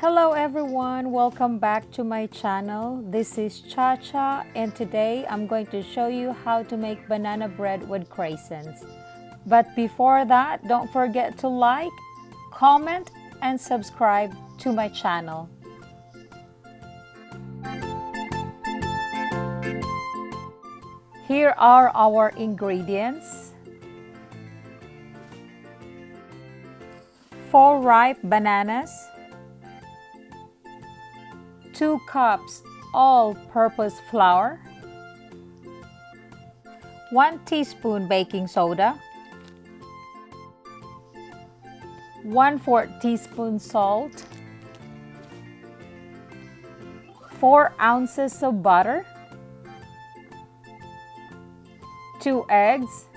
Hello everyone, welcome back to my channel. This is Cha-Cha and today I'm going to show you how to make banana bread with craisins. But before that, don't forget to like, comment, and subscribe to my channel. Here are our ingredients. 4 ripe bananas, 2 cups all-purpose flour, 1 teaspoon baking soda, 1/4 teaspoon salt, 4 ounces of butter, 2 eggs,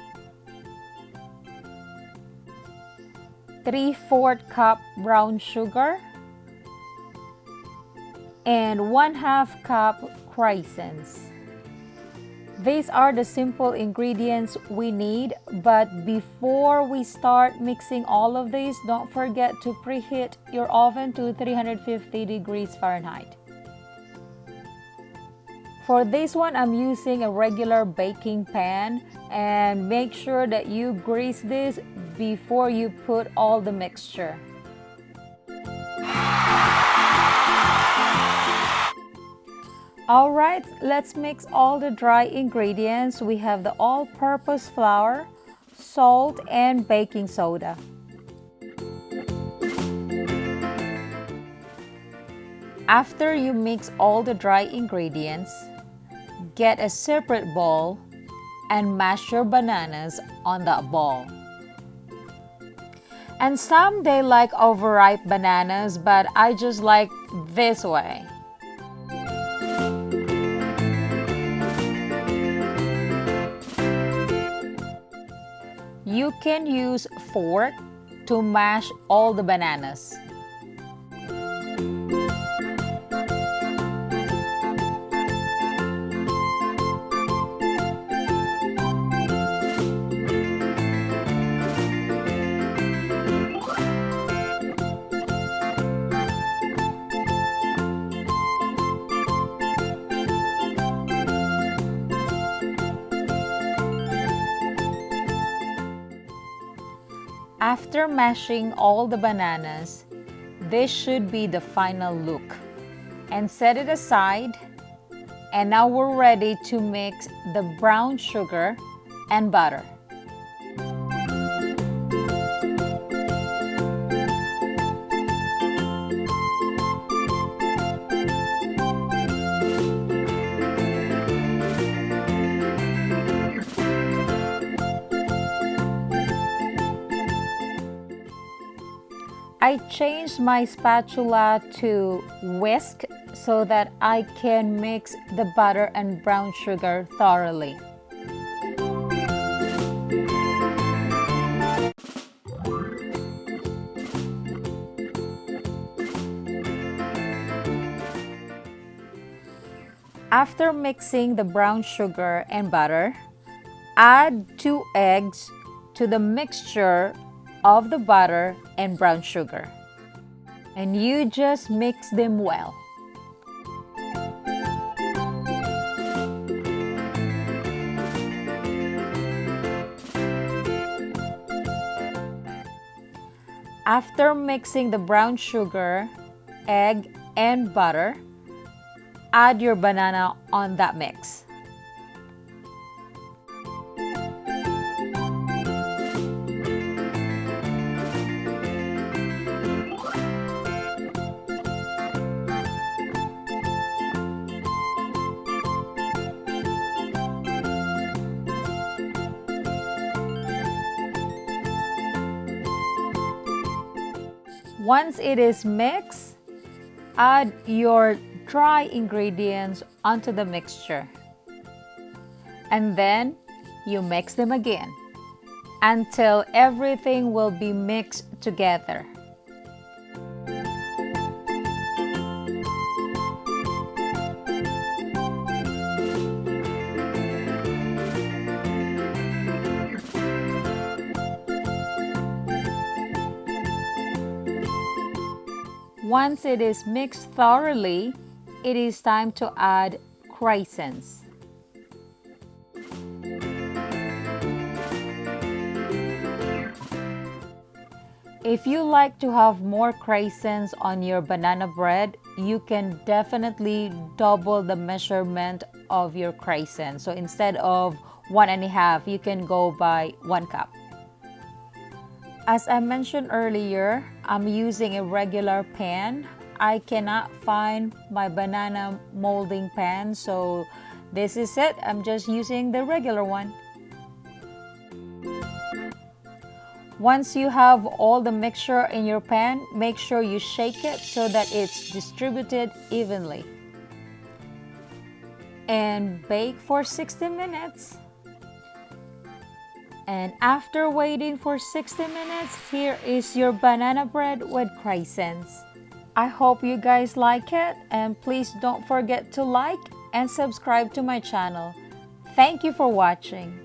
3/4 cup brown sugar, and 1/2 cup craisins. These are the simple ingredients we need, but before we start mixing all of these, don't forget to preheat your oven to 350 degrees Fahrenheit. For this one, I'm using a regular baking pan, and make sure that you grease this before you put all the mixture. Alright, let's mix all the dry ingredients. We have the all-purpose flour, salt, and baking soda. After you mix all the dry ingredients, get a separate bowl and mash your bananas on that bowl. And some they like overripe bananas, but I just like this way. You can use fork to mash all the bananas. After mashing all the bananas, this should be the final look. And set it aside. And now we're ready to mix the brown sugar and butter. I changed my spatula to whisk so that I can mix the butter and brown sugar thoroughly. After mixing the brown sugar and butter, add 2 eggs to the mixture of the butter and brown sugar. And you just mix them well. After mixing the brown sugar, egg, and butter, add your banana on that mix. Once it is mixed, add your dry ingredients onto the mixture. And then you mix them again until everything will be mixed together. Once it is mixed thoroughly, it is time to add craisins. If you like to have more craisins on your banana bread, you can definitely double the measurement of your craisins. So instead of 1.5, you can go by 1 cup. As I mentioned earlier, I'm using a regular pan. I cannot find my banana molding pan, so this is it. I'm just using the regular one. Once you have all the mixture in your pan, make sure you shake it so that it's distributed evenly. And bake for 60 minutes. And after waiting for 60 minutes, here is your banana bread with craisins. I hope you guys like it, and please don't forget to like and subscribe to my channel. Thank you for watching.